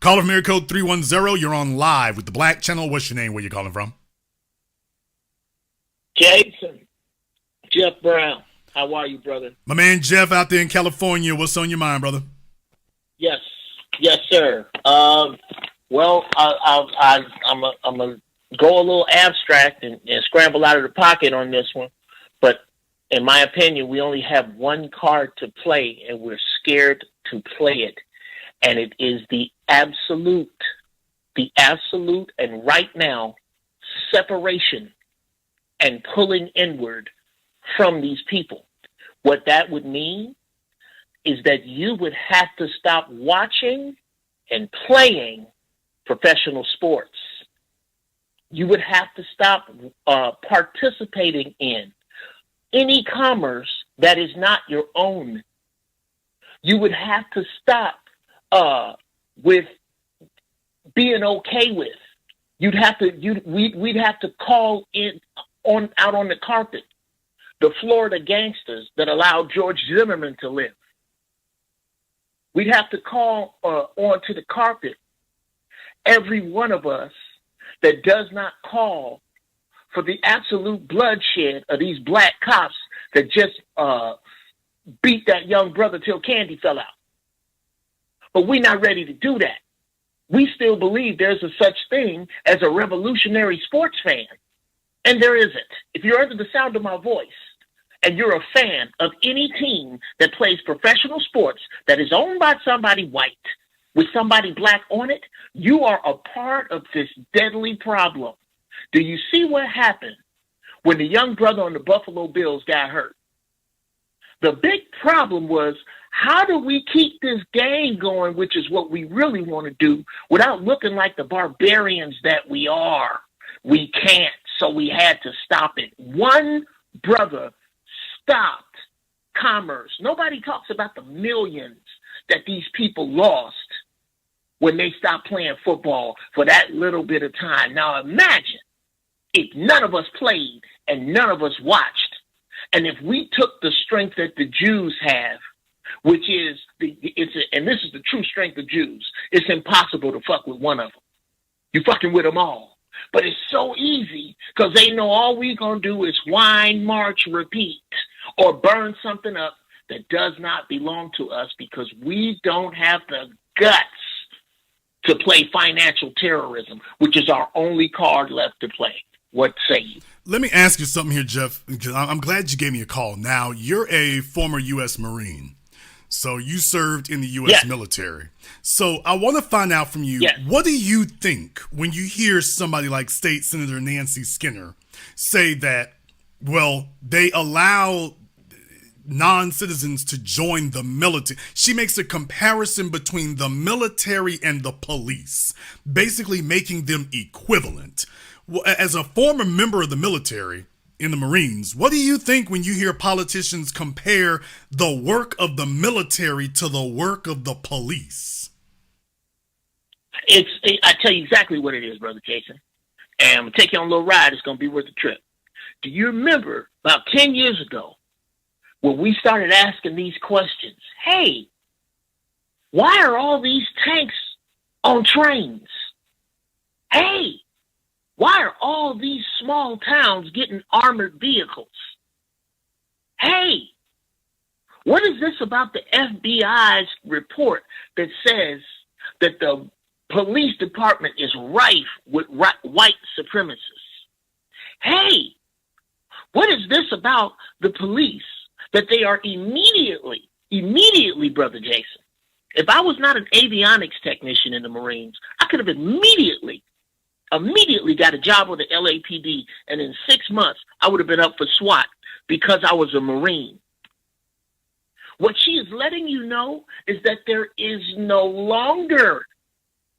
Caller from area code 310. You're on live with the Black Channel. What's your name? Where you calling from? Jason. Jeff Brown. How are you, brother? My man Jeff out there in California. What's on your mind, brother? Yes. Yes, sir. Well, I'm gonna go a little abstract and scramble out of the pocket on this one. But in my opinion, we only have one card to play, and we're scared to play it. And it is the absolute, and right now, separation and pulling inward from these people. What that would mean is that you would have to stop watching and playing professional sports. You would have to stop participating in any commerce that is not your own. You would have to stop with being okay with. We'd have to call in out on the carpet the Florida gangsters that allowed George Zimmerman to live. We'd have to call onto the carpet every one of us that does not call for the absolute bloodshed of these black cops that just beat that young brother till candy fell out. But we're not ready to do that. We still believe there's a such thing as a revolutionary sports fan. And there isn't. If you're under the sound of my voice and you're a fan of any team that plays professional sports that is owned by somebody white with somebody black on it, you are a part of this deadly problem. Do you see what happened when the young brother on the Buffalo Bills got hurt? The big problem was, how do we keep this game going, which is what we really want to do, without looking like the barbarians that we are? We can't, so we had to stop it. One brother stopped commerce. Nobody talks about the millions that these people lost when they stopped playing football for that little bit of time. Now imagine if none of us played and none of us watched, and if we took the strength that the Jews have, which is, and this is the true strength of Jews, it's impossible to fuck with one of them. You're fucking with them all. But it's so easy because they know all we're going to do is whine, march, repeat, or burn something up that does not belong to us because we don't have the guts to play financial terrorism, which is our only card left to play. What say you? Let me ask you something here, Jeff, because I'm glad you gave me a call. Now, you're a former U.S. Marine, so you served in the U.S. military. So I want to find out from you, what do you think when you hear somebody like State Senator Nancy Skinner say that, well, they allow non-citizens to join the military? She makes a comparison between the military and the police, basically making them equivalent. As a former member of the military in the Marines, what do you think when you hear politicians compare the work of the military to the work of the police? I tell you exactly what it is, Brother Jason. And I'm going to take you on a little ride. It's going to be worth the trip. Do you remember about 10 years ago when we started asking these questions? Hey, why are all these tanks on trains? Hey, why are all these small towns getting armored vehicles? Hey, what is this about the FBI's report that says that the police department is rife with white supremacists? Hey, what is this about the police that they are immediately, Brother Jason? If I was not an avionics technician in the Marines, I could have immediately got a job with the LAPD, and in 6 months, I would have been up for SWAT because I was a Marine. What she is letting you know is that there is no longer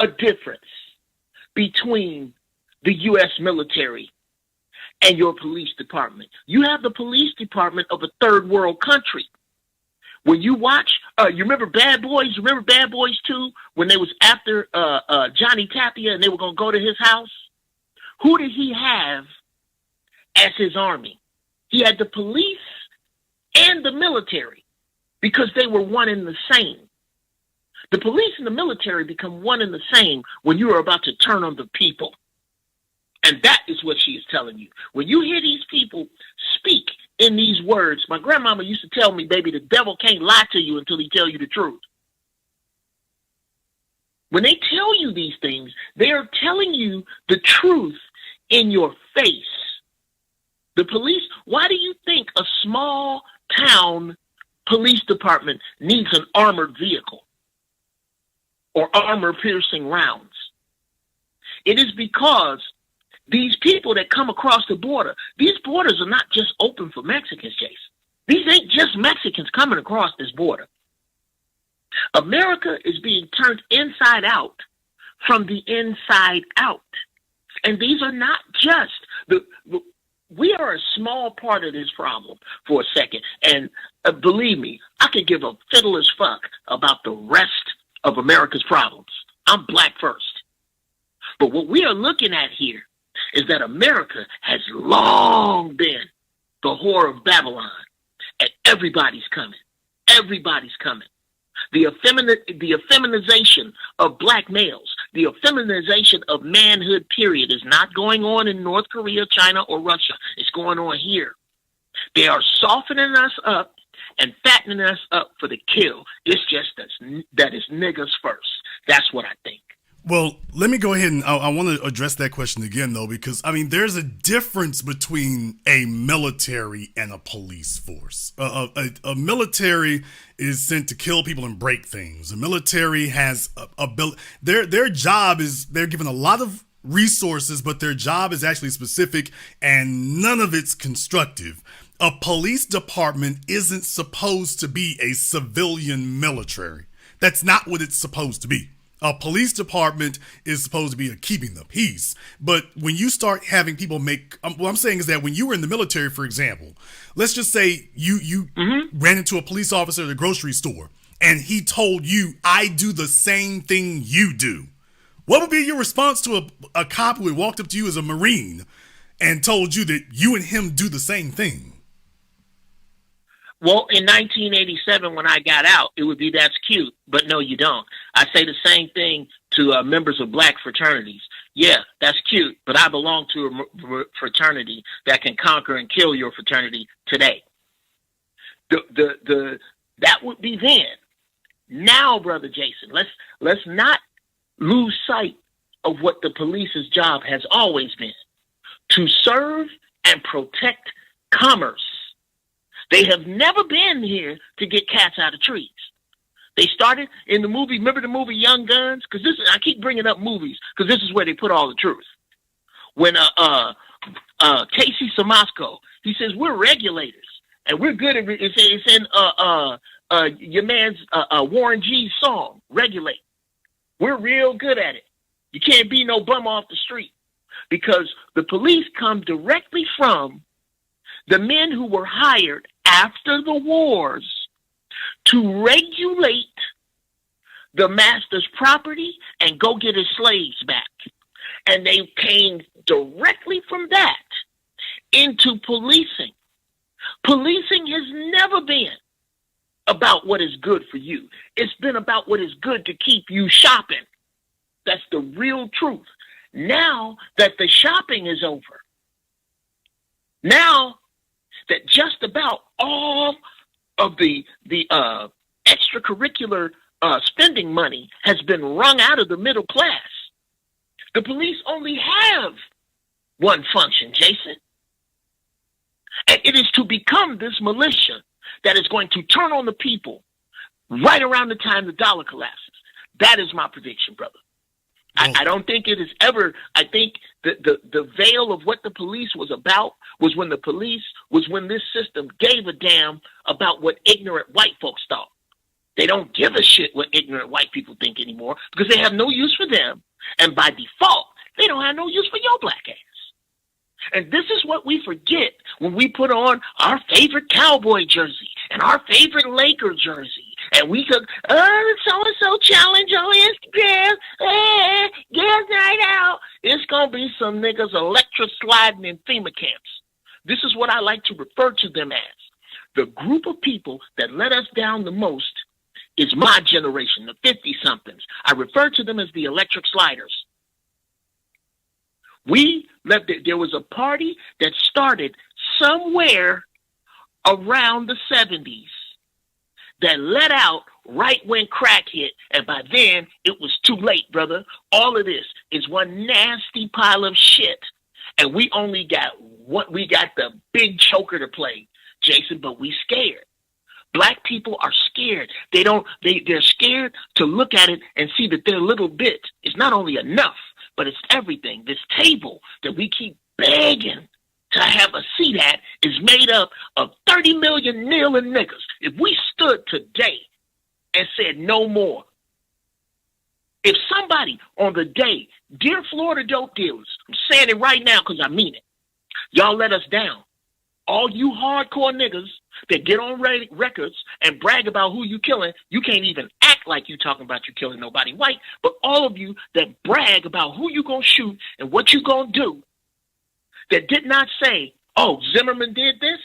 a difference between the U.S. military and your police department. You have the police department of a third world country. When you watch, you remember Bad Boys? Remember Bad Boys 2? When they was after Johnny Tapia and they were going to go to his house? Who did he have as his army? He had the police and the military because they were one and the same. The police and the military become one and the same when you are about to turn on the people. And that is what she is telling you. When you hear these people speak in these words, my grandmama used to tell me, baby, the devil can't lie to you until he tell you the truth. When they tell you these things, they are telling you the truth in your face. The police, why do you think a small town police department needs an armored vehicle or armor-piercing rounds? It is because these people that come across the border, these borders are not just open for Mexicans, Jason. These ain't just Mexicans coming across this border. America is being turned inside out from the inside out. And these are not just we are a small part of this problem for a second. And believe me, I could give a fiddler's fuck about the rest of America's problems. I'm black first. But what we are looking at here is that America has long been the whore of Babylon, and everybody's coming. Everybody's coming. The effeminization of black males, the effeminization of manhood, period, is not going on in North Korea, China, or Russia. It's going on here. They are softening us up and fattening us up for the kill. It's just that is niggas first. That's what I think. Well, let me go ahead and I want to address that question again, though, because, I mean, there's a difference between a military and a police force. A military is sent to kill people and break things. A military has their job is they're given a lot of resources, but their job is actually specific and none of it's constructive. A police department isn't supposed to be a civilian military. That's not what it's supposed to be. A police department is supposed to be keeping the peace. But when you start having people what I'm saying is that when you were in the military, for example, let's just say you ran into a police officer at a grocery store and he told you, I do the same thing you do. What would be your response to a cop who had walked up to you as a Marine and told you that you and him do the same thing? Well, in 1987, when I got out, it would be, that's cute, but no, you don't. I say the same thing to members of black fraternities. Yeah, that's cute, but I belong to a fraternity that can conquer and kill your fraternity today. That would be then. Now, Brother Jason, let's not lose sight of what the police's job has always been: to serve and protect commerce. They have never been here to get cats out of trees. They started in the movie, remember the movie Young Guns? Because I keep bringing up movies because this is where they put all the truth. When Casey Samasco, he says, we're regulators and we're good at it's in your man's Warren G's song, Regulate. We're real good at it. You can't be no bum off the street, because the police come directly from the men who were hired after the wars to regulate the master's property and go get his slaves back. And they came directly from that into policing. Policing has never been about what is good for you. It's been about what is good to keep you shopping. That's the real truth. Now that the shopping is over, now that just about all of the extracurricular spending money has been wrung out of the middle class, the police only have one function, Jason. And it is to become this militia that is going to turn on the people right around the time the dollar collapses. That is my prediction, brother. I don't think it is ever. I think the veil of what the police was about was when this system gave a damn about what ignorant white folks thought. They don't give a shit what ignorant white people think anymore because they have no use for them. And by default, they don't have no use for your black ass. And this is what we forget when we put on our favorite Cowboy jersey and our favorite Laker jersey. And we could, so-and-so challenge on Instagram, girls night out. It's going to be some niggas electric sliding in FEMA camps. This is what I like to refer to them as. The group of people that let us down the most is my generation, the 50-somethings. I refer to them as the electric sliders. There was a party that started somewhere around the 70s that let out right when crack hit, and by then it was too late, brother. All of this is one nasty pile of shit, and we got the big choker to play, Jason, but we scared. Black people are scared. They're scared to look at it and see that their little bit is not only enough, but it's everything. This table that we keep begging to have a seat at is made up of 30 million kneeling niggas. If we stood today and said no more, if somebody on the day, dear Florida dope dealers, I'm saying it right now because I mean it, y'all let us down. All you hardcore niggas that get on records and brag about who you killing, you can't even act like you talking about you killing nobody white, but all of you that brag about who you gonna shoot and what you gonna do, that did not say, oh, Zimmerman did this,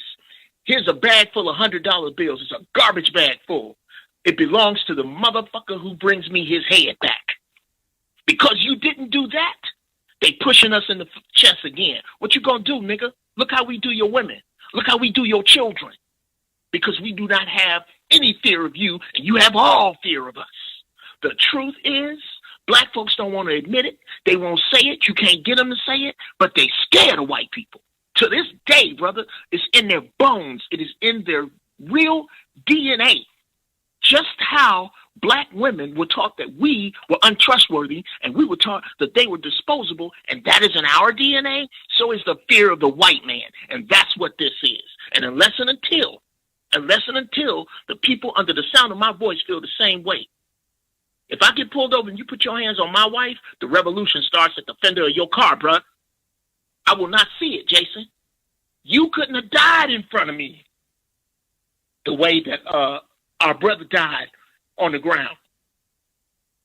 here's a bag full of $100 bills, it's a garbage bag full. It belongs to the motherfucker who brings me his head back. Because you didn't do that, they pushing us in the chest again. What you gonna do, nigga? Look how we do your women. Look how we do your children. Because we do not have any fear of you, and you have all fear of us. The truth is, black folks don't want to admit it. They won't say it. You can't get them to say it, but they scared of white people. To this day, brother, it's in their bones. It is in their real DNA. Just how black women were taught that we were untrustworthy, and we were taught that they were disposable, and that is in our DNA, so is the fear of the white man. And that's what this is. And unless and until the people under the sound of my voice feel the same way. If I get pulled over and you put your hands on my wife, the revolution starts at the fender of your car, bruh. I will not see it, Jason. You couldn't have died in front of me the way that our brother died on the ground.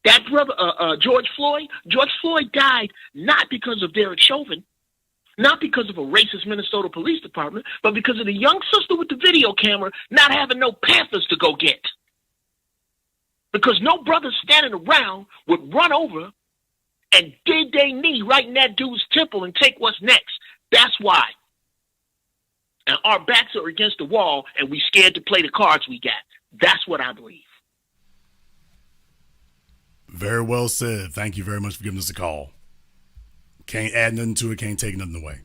That brother, George Floyd died not because of Derek Chauvin, not because of a racist Minnesota police department, but because of the young sister with the video camera not having no Panthers to go get. Because no brother standing around would run over and dig their knee right in that dude's temple and take what's next. That's why. And our backs are against the wall and we scared to play the cards we got. That's what I believe. Very well said. Thank you very much for giving us a call. Can't add nothing to it, can't take nothing away.